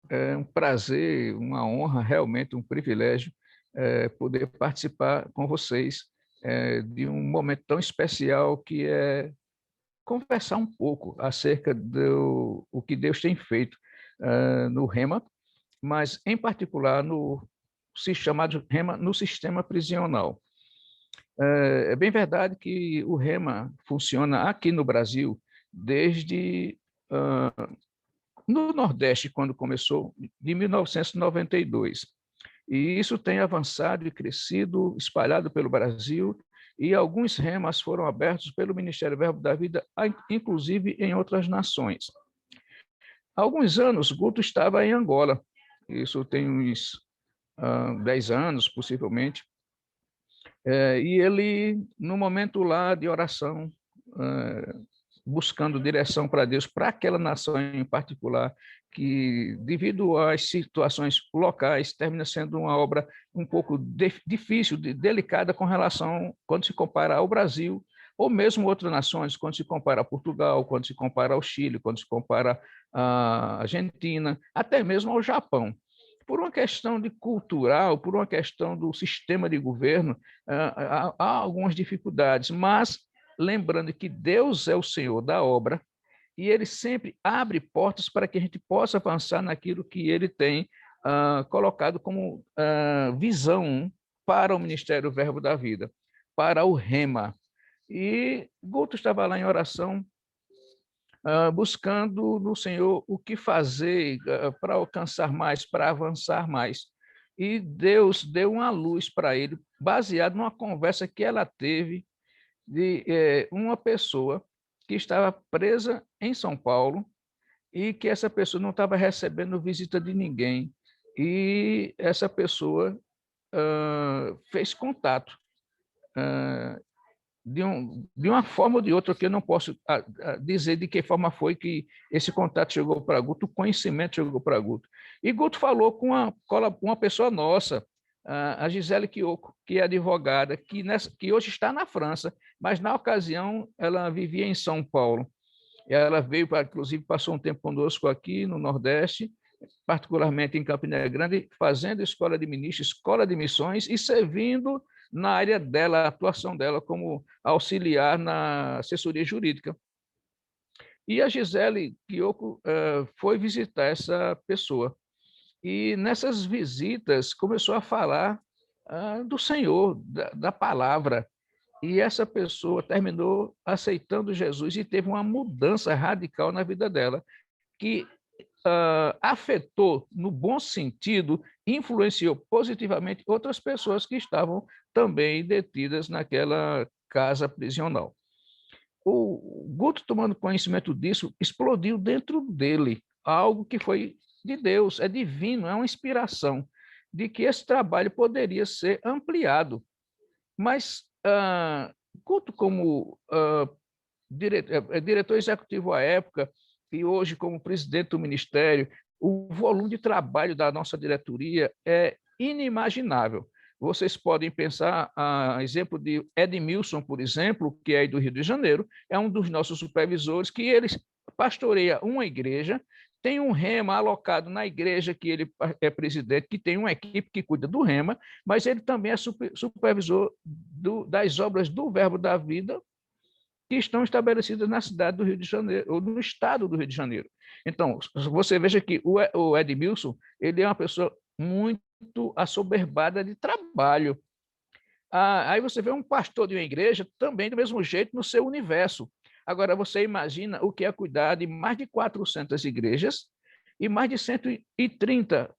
É um prazer, uma honra, realmente um privilégio poder participar com vocês de um momento tão especial que é conversar um pouco acerca do o que Deus tem feito no Rema, mas em particular no se chamado Rema no sistema prisional. É bem verdade que o Rema funciona aqui no Brasil desde no Nordeste, quando começou, de 1992. E isso tem avançado e crescido, espalhado pelo Brasil, e alguns remas foram abertos pelo Ministério Verbo da Vida, inclusive em outras nações. Há alguns anos, Guto estava em Angola, isso tem uns 10 anos, possivelmente, e ele, no momento lá de oração, buscando direção para Deus, para aquela nação em particular, que, devido às situações locais, termina sendo uma obra um pouco difícil, delicada com relação, quando se compara ao Brasil, ou mesmo outras nações, quando se compara a Portugal, quando se compara ao Chile, quando se compara à Argentina, até mesmo ao Japão. Por uma questão de cultural, por uma questão do sistema de governo, há algumas dificuldades, mas lembrando que Deus é o Senhor da obra e ele sempre abre portas para que a gente possa avançar naquilo que ele tem colocado como visão para o Ministério Verbo da Vida, para o Rema. E Guto estava lá em oração, buscando no Senhor o que fazer para alcançar mais, para avançar mais. E Deus deu uma luz para ele, baseado numa conversa que ela teve de uma pessoa que estava presa em São Paulo e que essa pessoa não estava recebendo visita de ninguém. E essa pessoa fez contato de uma forma ou de outra, que eu não posso dizer de que forma foi que esse contato chegou para Guto, o conhecimento chegou para Guto. E Guto falou com uma pessoa nossa, a Gisele Quioco, que é advogada, que hoje está na França, mas na ocasião ela vivia em São Paulo. Ela veio, inclusive, passou um tempo conosco aqui no Nordeste, particularmente em Campina Grande, fazendo escola de ministros, escola de missões e servindo na área dela, a atuação dela como auxiliar na assessoria jurídica. E a Gisele Quioco foi visitar essa pessoa. E nessas visitas começou a falar do Senhor, da palavra. E essa pessoa terminou aceitando Jesus e teve uma mudança radical na vida dela, que afetou, no bom sentido, influenciou positivamente outras pessoas que estavam também detidas naquela casa prisional. O Guto, tomando conhecimento disso, explodiu dentro dele algo que foi de Deus, é divino, é uma inspiração de que esse trabalho poderia ser ampliado. Mas Guto, como diretor executivo à época, e hoje como presidente do Ministério, o volume de trabalho da nossa diretoria é inimaginável. Vocês podem pensar, exemplo de Edmilson, por exemplo, que é aí do Rio de Janeiro, é um dos nossos supervisores, que ele pastoreia uma igreja, tem um rema alocado na igreja que ele é presidente, que tem uma equipe que cuida do rema, mas ele também é supervisor das obras do Verbo da Vida, que estão estabelecidas na cidade do Rio de Janeiro, ou no estado do Rio de Janeiro. Então, você veja que o Edmilson, ele é uma pessoa muito assoberbada de trabalho. Aí você vê um pastor de uma igreja também do mesmo jeito no seu universo. Agora, você imagina o que é cuidar de mais de 400 igrejas e mais de 130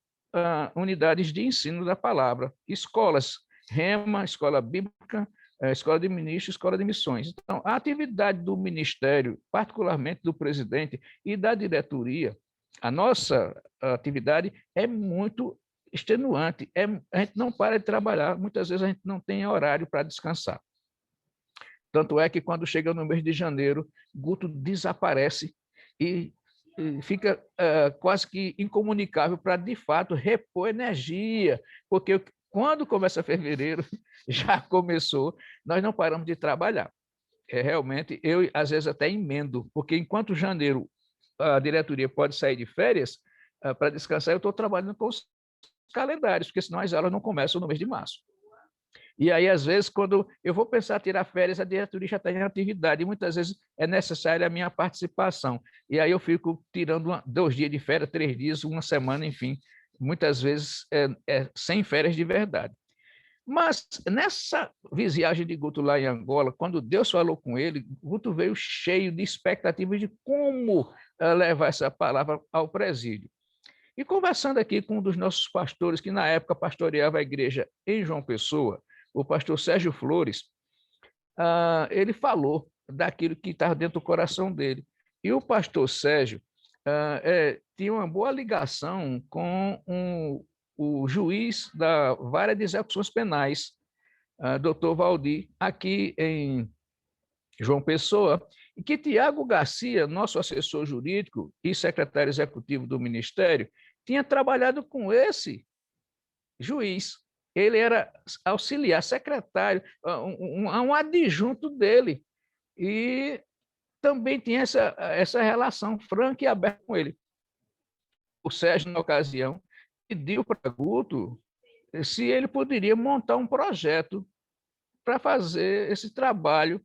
unidades de ensino da palavra, escolas, Rema, escola bíblica, escola de ministros, escola de missões. Então, a atividade do ministério, particularmente do presidente e da diretoria, a nossa atividade é muito extenuante, a gente não para de trabalhar, muitas vezes a gente não tem horário para descansar. Tanto é que quando chega no mês de janeiro, Guto desaparece e fica quase que incomunicável para, de fato, repor energia, porque quando começa fevereiro, já começou, nós não paramos de trabalhar. Realmente, eu às vezes até emendo, porque enquanto janeiro a diretoria pode sair de férias, para descansar, eu estou trabalhando com os calendários, porque senão as aulas não começam no mês de março. E aí, às vezes, quando eu vou pensar em tirar férias, a diretoria já está em atividade, e muitas vezes é necessária a minha participação. E aí eu fico tirando 2 dias de férias, 3 dias, uma semana, enfim, muitas vezes sem férias de verdade. Mas nessa viagem de Guto lá em Angola, quando Deus falou com ele, Guto veio cheio de expectativas de como levar essa palavra ao presídio. E conversando aqui com um dos nossos pastores, que na época pastoreava a igreja em João Pessoa, o pastor Sérgio Flores, ele falou daquilo que estava dentro do coração dele. E o pastor Sérgio tinha uma boa ligação com o juiz da Vara de Execuções Penais, doutor Valdir, aqui em João Pessoa, e que Tiago Garcia, nosso assessor jurídico e secretário executivo do Ministério, tinha trabalhado com esse juiz. Ele era auxiliar, secretário, um adjunto dele, e também tinha essa relação franca e aberta com ele. O Sérgio, na ocasião, pediu para Guto se ele poderia montar um projeto para fazer esse trabalho,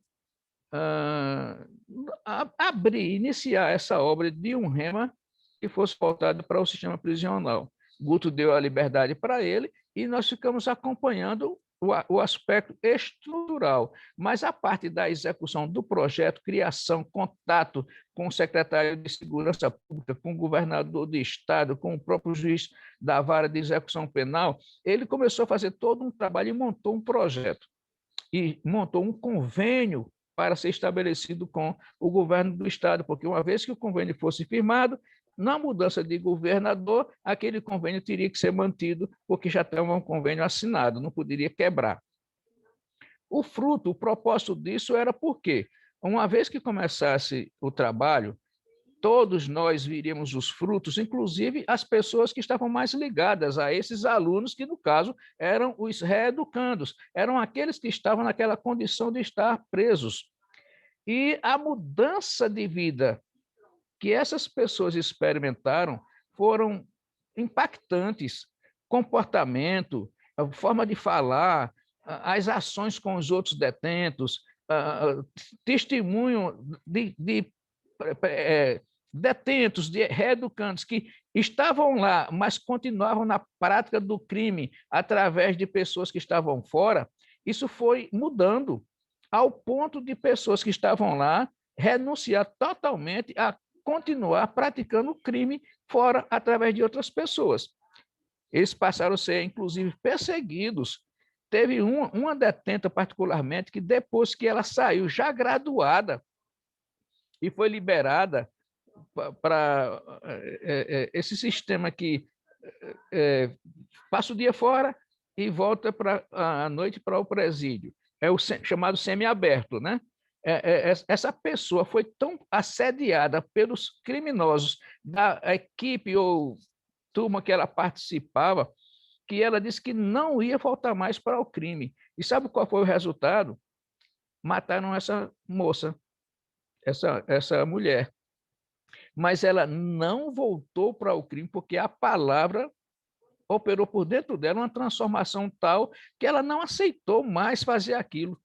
iniciar essa obra de um rema que fosse voltado para o sistema prisional. Guto deu a liberdade para ele e nós ficamos acompanhando o aspecto estrutural, mas a parte da execução do projeto, criação, contato com o secretário de Segurança Pública, com o governador do estado, com o próprio juiz da Vara de Execução Penal, ele começou a fazer todo um trabalho e montou um projeto. E montou um convênio para ser estabelecido com o governo do estado, porque uma vez que o convênio fosse firmado, na mudança de governador, aquele convênio teria que ser mantido, porque já estava um convênio assinado, não poderia quebrar. O fruto, o propósito disso era porque, uma vez que começasse o trabalho, todos nós viríamos os frutos, inclusive as pessoas que estavam mais ligadas a esses alunos, que no caso eram os reeducandos, eram aqueles que estavam naquela condição de estar presos. E a mudança de vida que essas pessoas experimentaram foram impactantes. Comportamento, a forma de falar, as ações com os outros detentos, testemunho de detentos, de reeducantes que estavam lá, mas continuavam na prática do crime através de pessoas que estavam fora, isso foi mudando ao ponto de pessoas que estavam lá renunciar totalmente a continuar praticando o crime fora através de outras pessoas. Eles passaram a ser, inclusive, perseguidos. Teve uma detenta, particularmente, que depois que ela saiu, já graduada, e foi liberada para esse sistema que passa o dia fora e volta à noite para o presídio. É o chamado semiaberto, né? Essa pessoa foi tão assediada pelos criminosos da equipe ou turma que ela participava, que ela disse que não ia voltar mais para o crime. E sabe qual foi o resultado? Mataram essa moça, essa mulher. Mas ela não voltou para o crime porque a palavra operou por dentro dela uma transformação tal que ela não aceitou mais fazer aquilo.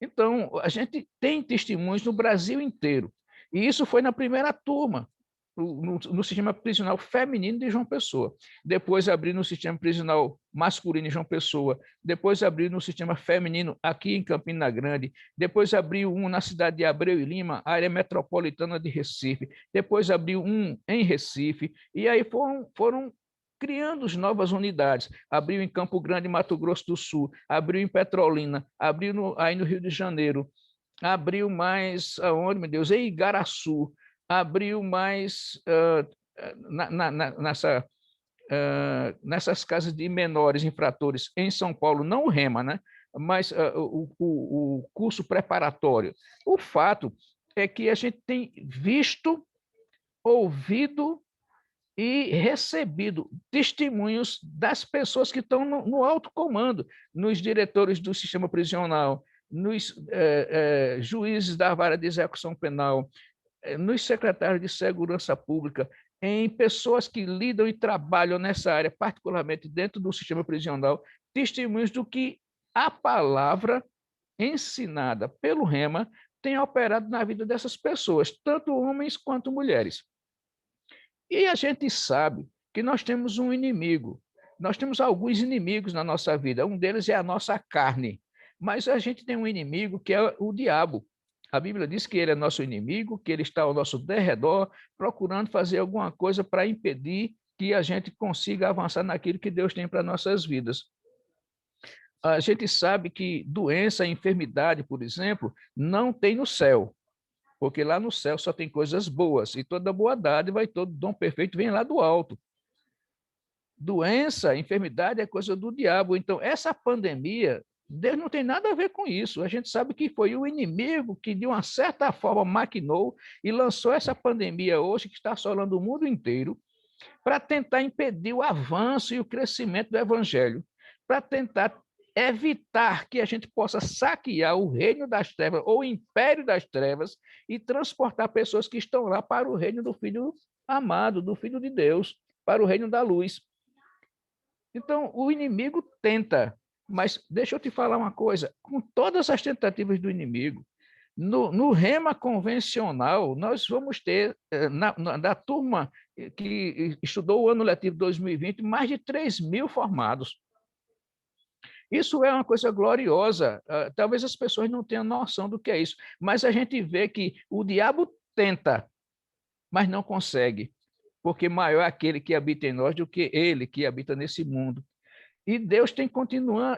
Então, a gente tem testemunhos no Brasil inteiro. E isso foi na primeira turma, no sistema prisional feminino de João Pessoa. Depois abriu no sistema prisional masculino de João Pessoa. Depois abriu no sistema feminino aqui em Campina Grande. Depois abriu um na cidade de Abreu e Lima, área metropolitana de Recife. Depois abriu um em Recife. E aí foram criando novas unidades. Abriu em Campo Grande, Mato Grosso do Sul. Abriu em Petrolina. Abriu aí no Rio de Janeiro. Abriu mais, aonde, meu Deus? Em Igaraçu. Abriu mais nessas casas de menores infratores em São Paulo, não o REMA, né? Mas o curso preparatório. O fato é que a gente tem visto, ouvido e recebido testemunhos das pessoas que estão no alto comando, nos diretores do sistema prisional, nos juízes da Vara de Execução Penal, nos secretários de Segurança Pública, em pessoas que lidam e trabalham nessa área, particularmente dentro do sistema prisional, testemunhos do que a palavra ensinada pelo Rema tem operado na vida dessas pessoas, tanto homens quanto mulheres. E a gente sabe que nós temos um inimigo, nós temos alguns inimigos na nossa vida, um deles é a nossa carne, mas a gente tem um inimigo que é o diabo. A Bíblia diz que ele é nosso inimigo, que ele está ao nosso derredor, procurando fazer alguma coisa para impedir que a gente consiga avançar naquilo que Deus tem para nossas vidas. A gente sabe que doença, enfermidade, por exemplo, não tem no céu, porque lá no céu só tem coisas boas, e toda boa dádiva e todo dom perfeito vem lá do alto. Doença, enfermidade é coisa do diabo. Então, essa pandemia, Deus não tem nada a ver com isso. A gente sabe que foi o inimigo que, de uma certa forma, maquinou e lançou essa pandemia hoje, que está assolando o mundo inteiro, para tentar impedir o avanço e o crescimento do evangelho, para tentar evitar que a gente possa saquear o reino das trevas ou o império das trevas e transportar pessoas que estão lá para o reino do Filho amado, do Filho de Deus, para o reino da luz. Então, o inimigo tenta, mas deixa eu te falar uma coisa, com todas as tentativas do inimigo, no Rema convencional, nós vamos ter, da turma que estudou o ano letivo 2020, mais de 3.000 formados. Isso é uma coisa gloriosa. Talvez as pessoas não tenham noção do que é isso, mas a gente vê que o diabo tenta, mas não consegue, porque maior é aquele que habita em nós do que ele que habita nesse mundo. E Deus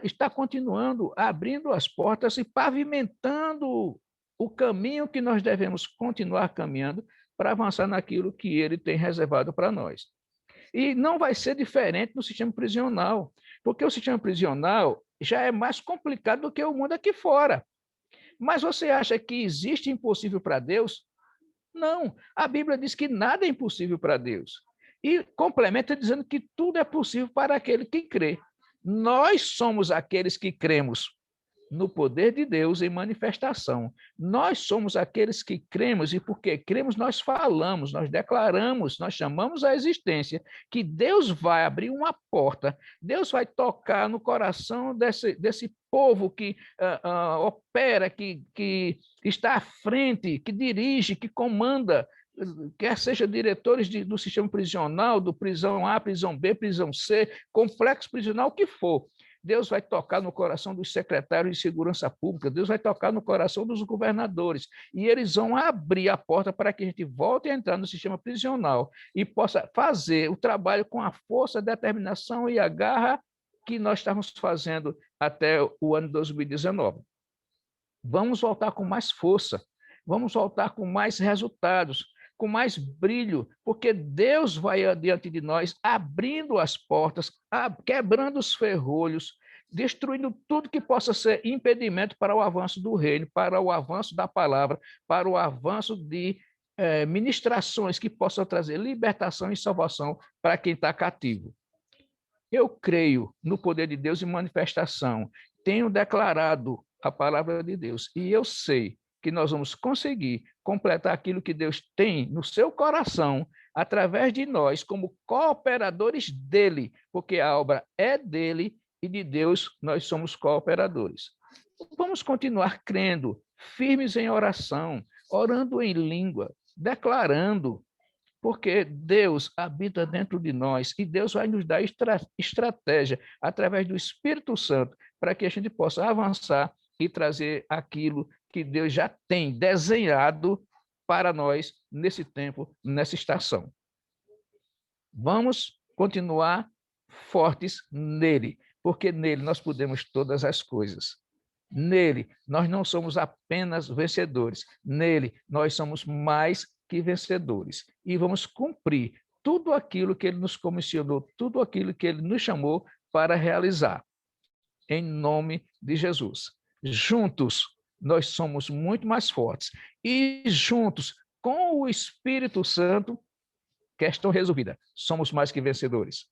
está continuando abrindo as portas e pavimentando o caminho que nós devemos continuar caminhando para avançar naquilo que ele tem reservado para nós. E não vai ser diferente no sistema prisional, porque o sistema prisional já é mais complicado do que o mundo aqui fora. Mas você acha que existe impossível para Deus? Não. A Bíblia diz que nada é impossível para Deus. E complementa dizendo que tudo é possível para aquele que crê. Nós somos aqueles que cremos no poder de Deus em manifestação. Nós somos aqueles que cremos, e porque cremos, nós falamos, nós declaramos, nós chamamos a existência que Deus vai abrir uma porta, Deus vai tocar no coração desse povo que opera, que está à frente, que dirige, que comanda, quer seja diretores do sistema prisional, do prisão A, prisão B, prisão C, complexo prisional, o que for. Deus vai tocar no coração dos secretários de segurança pública, Deus vai tocar no coração dos governadores, e eles vão abrir a porta para que a gente volte a entrar no sistema prisional e possa fazer o trabalho com a força, a determinação e a garra que nós estávamos fazendo até o ano 2019. Vamos voltar com mais força, vamos voltar com mais resultados, com mais brilho, porque Deus vai adiante de nós, abrindo as portas, quebrando os ferrolhos, destruindo tudo que possa ser impedimento para o avanço do reino, para o avanço da palavra, para o avanço de ministrações que possam trazer libertação e salvação para quem está cativo. Eu creio no poder de Deus em manifestação, tenho declarado a palavra de Deus, e eu sei que nós vamos conseguir completar aquilo que Deus tem no seu coração, através de nós, como cooperadores dele, porque a obra é dele e de Deus nós somos cooperadores. Vamos continuar crendo, firmes em oração, orando em língua, declarando, porque Deus habita dentro de nós e Deus vai nos dar estratégia através do Espírito Santo para que a gente possa avançar e trazer aquilo que Deus já tem desenhado para nós nesse tempo, nessa estação. Vamos continuar fortes nele, porque nele nós podemos todas as coisas. Nele nós não somos apenas vencedores, nele nós somos mais que vencedores. E vamos cumprir tudo aquilo que ele nos comissionou, tudo aquilo que ele nos chamou para realizar. Em nome de Jesus. Juntos, nós somos muito mais fortes. E juntos, com o Espírito Santo, questão resolvida. Somos mais que vencedores.